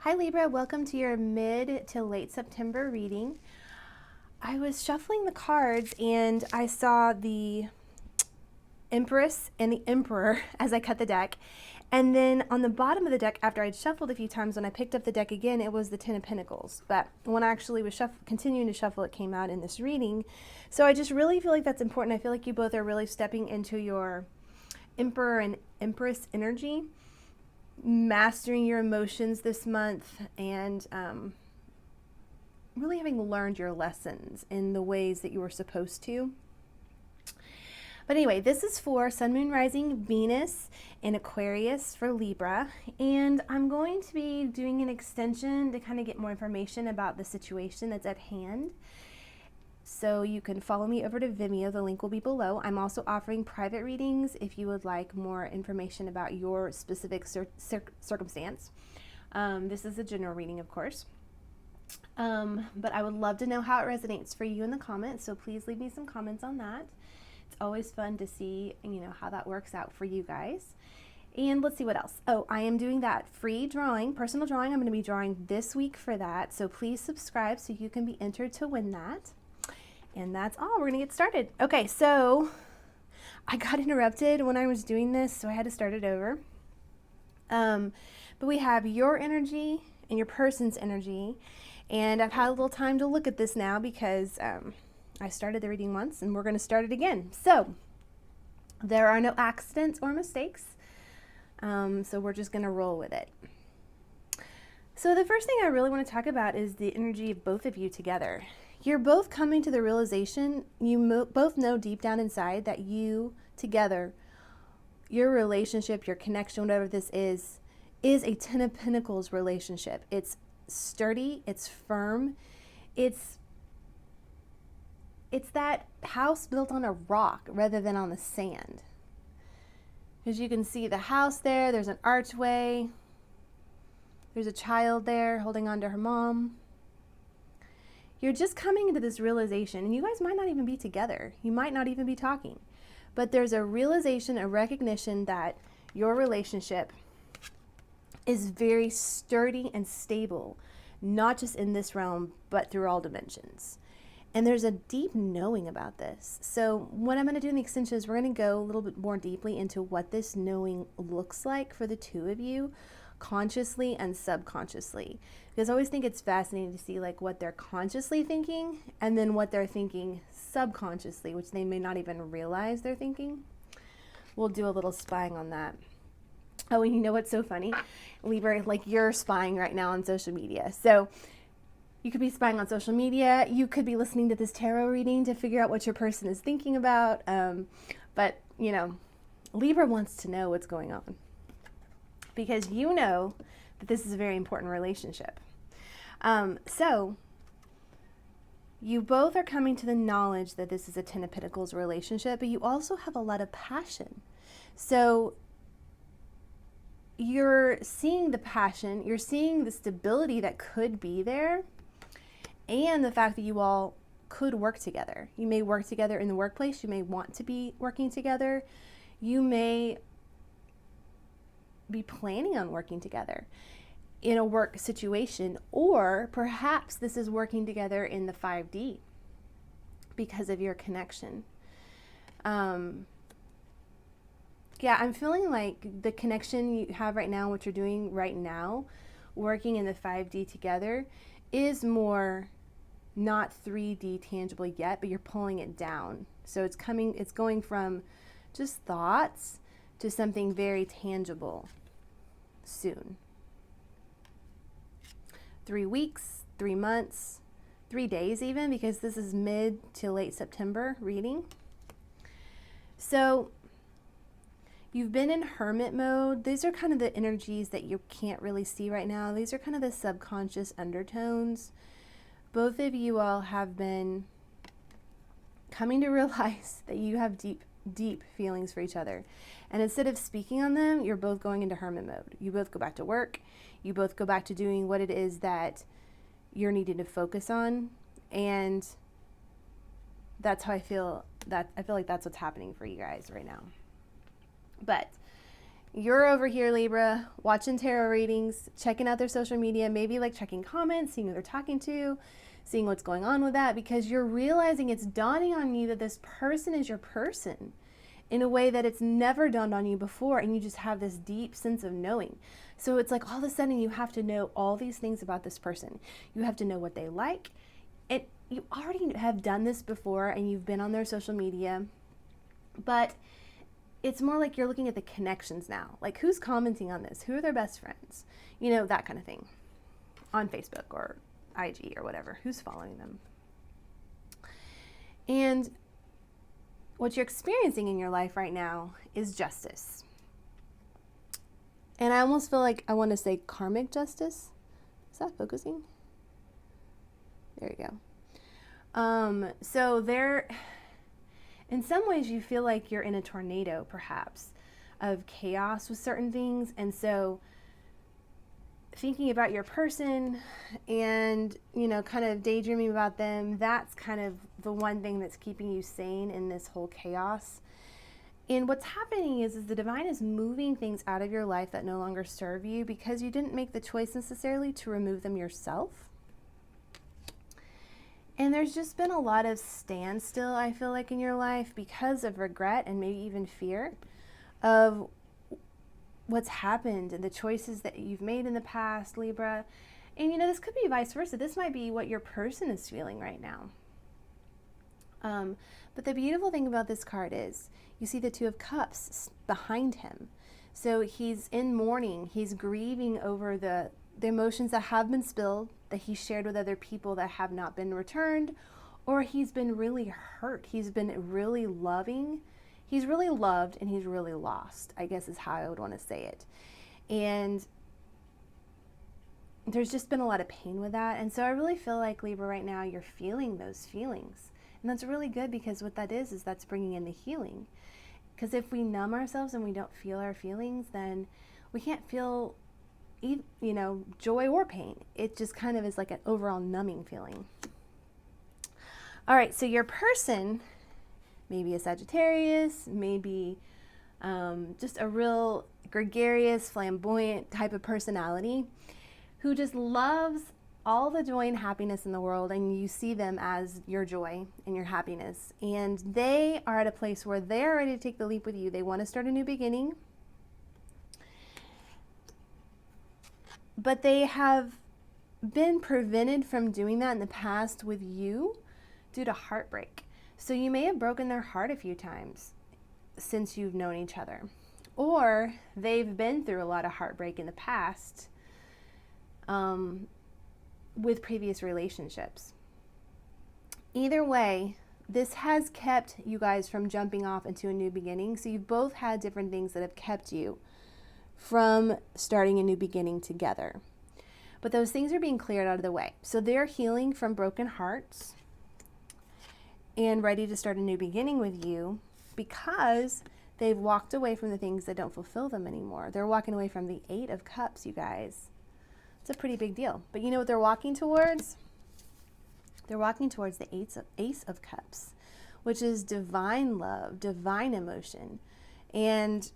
Hi Libra, welcome to your mid to late September reading. I was shuffling the cards and I saw the Empress and the Emperor as I cut the deck. And then on the bottom of the deck, after I'd shuffled a few times, when I picked up the deck again, it was the Ten of Pentacles. But when I actually was continuing to shuffle, it came out in this reading. So I just really feel like that's important. I feel like you both are really stepping into your Emperor and Empress energy, mastering your emotions this month, and really having learned your lessons in the ways that you were supposed to. But anyway, this is for Sun, Moon, Rising, Venus, and Aquarius for Libra. And I'm going to be doing an extension to kind of get more information about the situation that's at hand. So you can follow me over to Vimeo. The link will be below. I'm also offering private readings if you would like more information about your specific circumstance. This is a general reading, of course. But I would love to know how it resonates for you in the comments. So please leave me some comments on that. It's always fun to see, how that works out for you guys. And let's see what else. Oh, I am doing that free drawing, personal drawing. I'm going to be drawing this week for that. So please subscribe so you can be entered to win that. And that's all. We're going to get started. Okay, so I got interrupted when I was doing this, so I had to start it over. But we have your energy and your person's energy. And I've had a little time to look at this now because I started the reading once and we're going to start it again. So there are no accidents or mistakes. So we're just going to roll with it. So the first thing I really want to talk about is the energy of both of you together. You're both coming to the realization, you both know deep down inside that you together, your relationship, your connection, whatever this is a Ten of Pentacles relationship. It's sturdy, it's firm, it's that house built on a rock rather than on the sand. As you can see the house there, there's an archway, there's a child there holding on to her mom. You're just coming into this realization, and you guys might not even be together. You might not even be talking. But there's a realization, a recognition that your relationship is very sturdy and stable, not just in this realm, but through all dimensions. And there's a deep knowing about this. So what I'm going to do in the extension is we're going to go a little bit more deeply into what this knowing looks like for the two of you, consciously and subconsciously. Because I always think it's fascinating to see like what they're consciously thinking and then what they're thinking subconsciously, which they may not even realize they're thinking. We'll do a little spying on that. Oh, and you know what's so funny? Libra, like you're spying right now on social media. So you could be spying on social media. You could be listening to this tarot reading to figure out what your person is thinking about. But, Libra wants to know what's going on because you know that this is a very important relationship. So you both are coming to the knowledge that this is a Ten of Pentacles relationship, but you also have a lot of passion. So you're seeing the passion, you're seeing the stability that could be there, and the fact that you all could work together. You may work together in the workplace. You may want to be working together. You may be planning on working together in a work situation, or perhaps this is working together in the 5D because of your connection. I'm feeling like the connection you have right now, what you're doing right now, working in the 5D together, is more not 3D tangible yet, but you're pulling it down. So it's going from just thoughts to something very tangible soon. 3 weeks, 3 months, 3 days even, because this is mid to late September reading. So you've been in hermit mode. These are kind of the energies that you can't really see right now. These are kind of the subconscious undertones. Both of you all have been coming to realize that you have deep, deep feelings for each other. And instead of speaking on them, you're both going into hermit mode. You both go back to work. You both go back to doing what it is that you're needing to focus on. And that's how I feel like that's what's happening for you guys right now. But You're over here, Libra, watching tarot readings, checking out their social media, maybe like checking comments, seeing who they're talking to, seeing what's going on with that, because you're realizing, it's dawning on you that this person is your person in a way that it's never dawned on you before, and you just have this deep sense of knowing. So it's like all of a sudden you have to know all these things about this person. You have to know what they like. You already have done this before and you've been on their social media, but it's more like you're looking at the connections now. Like, who's commenting on this? Who are their best friends? You know, that kind of thing on Facebook or IG or whatever. Who's following them? And what you're experiencing in your life right now is justice. And I almost feel like I want to say karmic justice. Is that focusing? There you go. So there, in some ways you feel like you're in a tornado, perhaps, of chaos with certain things. And so thinking about your person and, you know, kind of daydreaming about them, that's kind of the one thing that's keeping you sane in this whole chaos. And what's happening is the divine is moving things out of your life that no longer serve you because you didn't make the choice necessarily to remove them yourself. And there's just been a lot of standstill, I feel like, in your life because of regret and maybe even fear of what's happened and the choices that you've made in the past, Libra. And, you know, this could be vice versa. This might be what your person is feeling right now. But the beautiful thing about this card is you see the Two of Cups behind him. So he's in mourning. He's grieving over the emotions that have been spilled, that he shared with other people that have not been returned, or he's been really hurt. He's been really loving. He's really loved and he's really lost, I guess is how I would want to say it. And there's just been a lot of pain with that. And so I really feel like, Libra, right now you're feeling those feelings. And that's really good because what that is that's bringing in the healing. Because if we numb ourselves and we don't feel our feelings, then we can't feel, you know, joy or pain. It just kind of is like an overall numbing feeling. All right, so your person, maybe a Sagittarius, maybe just a real gregarious, flamboyant type of personality who just loves all the joy and happiness in the world, and you see them as your joy and your happiness. And they are at a place where they're ready to take the leap with you. They want to start a new beginning. But they have been prevented from doing that in the past with you due to heartbreak. So you may have broken their heart a few times since you've known each other. Or they've been through a lot of heartbreak in the past with previous relationships. Either way, this has kept you guys from jumping off into a new beginning. So you've both had different things that have kept you from starting a new beginning together. But those things are being cleared out of the way. So they're healing from broken hearts and ready to start a new beginning with you because they've walked away from the things that don't fulfill them anymore. They're walking away from the Eight of Cups, you guys. It's a pretty big deal. But you know what they're walking towards? They're walking towards the Ace of Cups, which is divine love, divine emotion. And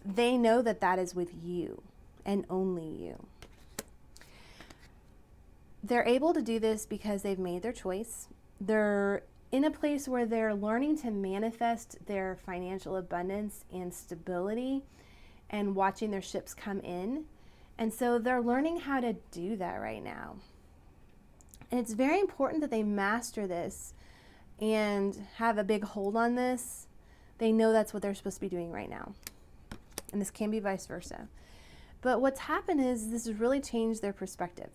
they know that that is with you and only you. They're able to do this because they've made their choice. They're in a place where they're learning to manifest their financial abundance and stability and watching their ships come in. And so they're learning how to do that right now. And it's very important that they master this and have a big hold on this. They know that's what they're supposed to be doing right now. And this can be vice versa. But what's happened is this has really changed their perspective.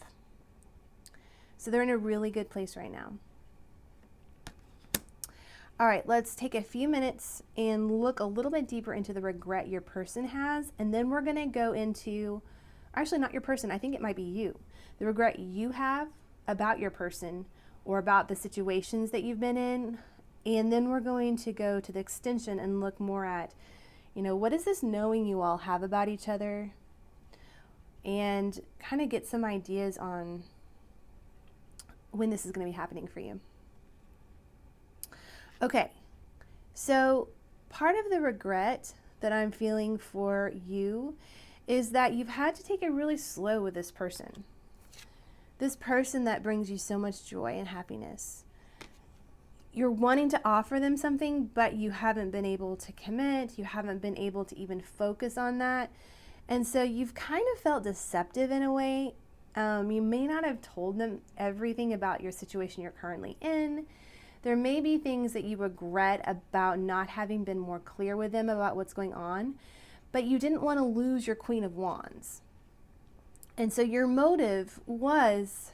So they're in a really good place right now. All right, let's take a few minutes and look a little bit deeper into the regret your person has. And then we're going to go into, actually not your person, I think it might be you. The regret you have about your person or about the situations that you've been in. And then we're going to go to the extension and look more at, you know, what is this knowing you all have about each other? And kind of get some ideas on when this is going to be happening for you. Okay, so part of the regret that I'm feeling for you is that you've had to take it really slow with this person. This person that brings you so much joy and happiness. You're wanting to offer them something, but you haven't been able to commit. You haven't been able to even focus on that. And so you've kind of felt deceptive in a way. You may not have told them everything about your situation you're currently in. There may be things that you regret about not having been more clear with them about what's going on, but you didn't want to lose your Queen of Wands. And so your motive was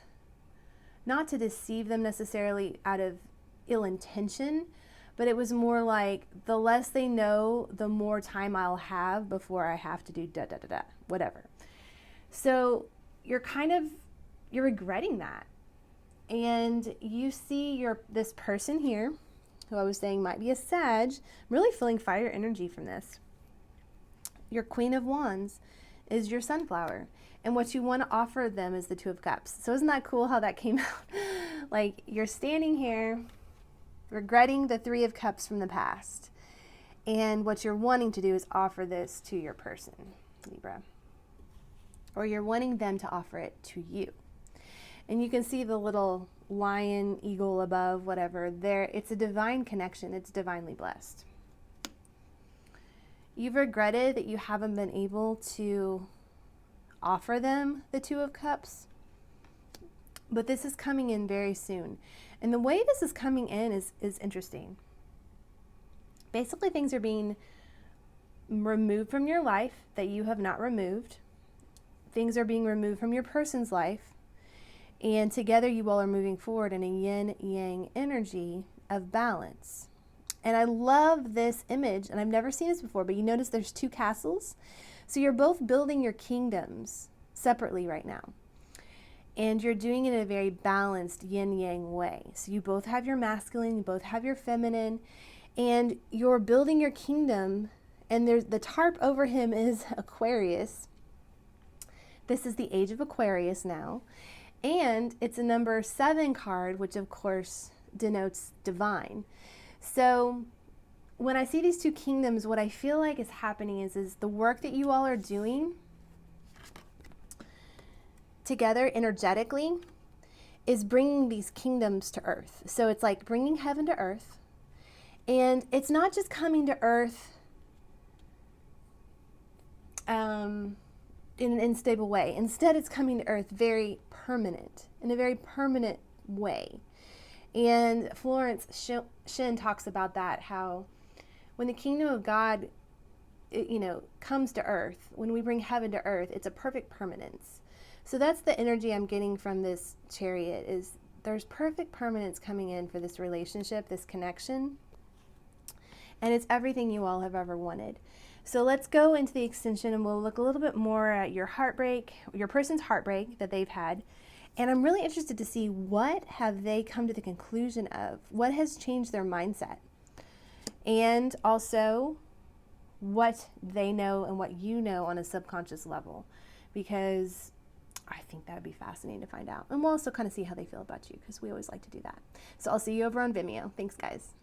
not to deceive them necessarily out of ill intention, but it was more like, the less they know, the more time I'll have before I have to do whatever. So you're regretting that. And you see this person here, who I was saying might be a Sag. I'm really feeling fire energy from this. Your Queen of Wands is your sunflower. And what you want to offer them is the Two of Cups. So isn't that cool how that came out? Like, you're standing here regretting the Three of Cups from the past. And what you're wanting to do is offer this to your person, Libra. Or you're wanting them to offer it to you. And you can see the little lion, eagle above, whatever, there. It's a divine connection. It's divinely blessed. You've regretted that you haven't been able to offer them the Two of Cups, but this is coming in very soon. And the way this is coming in is interesting. Basically, things are being removed from your life that you have not removed. Things are being removed from your person's life. And together you all are moving forward in a yin-yang energy of balance. And I love this image, and I've never seen this before, but you notice there's two castles. So you're both building your kingdoms separately right now. And you're doing it in a very balanced yin-yang way. So you both have your masculine, you both have your feminine, and you're building your kingdom, and there's the tarp over him is Aquarius. This is the age of Aquarius now. And it's a number 7 card, which of course denotes divine. So when I see these two kingdoms, what I feel like is happening is the work that you all are doing together energetically is bringing these kingdoms to earth. So it's like bringing heaven to earth. And it's not just coming to earth in an unstable way. Instead, it's coming to earth very permanent, in a very permanent way. And Florence Shin talks about that, how when the kingdom of God, comes to earth, when we bring heaven to earth, it's a perfect permanence. So that's the energy I'm getting from this Chariot, is there's perfect permanence coming in for this relationship, this connection. And it's everything you all have ever wanted. So let's go into the extension and we'll look a little bit more at your heartbreak, your person's heartbreak that they've had. And I'm really interested to see, what have they come to the conclusion of? What has changed their mindset? And also what they know and what you know on a subconscious level, because I think that would be fascinating to find out. And we'll also kind of see how they feel about you, because we always like to do that. So I'll see you over on Vimeo. Thanks, guys.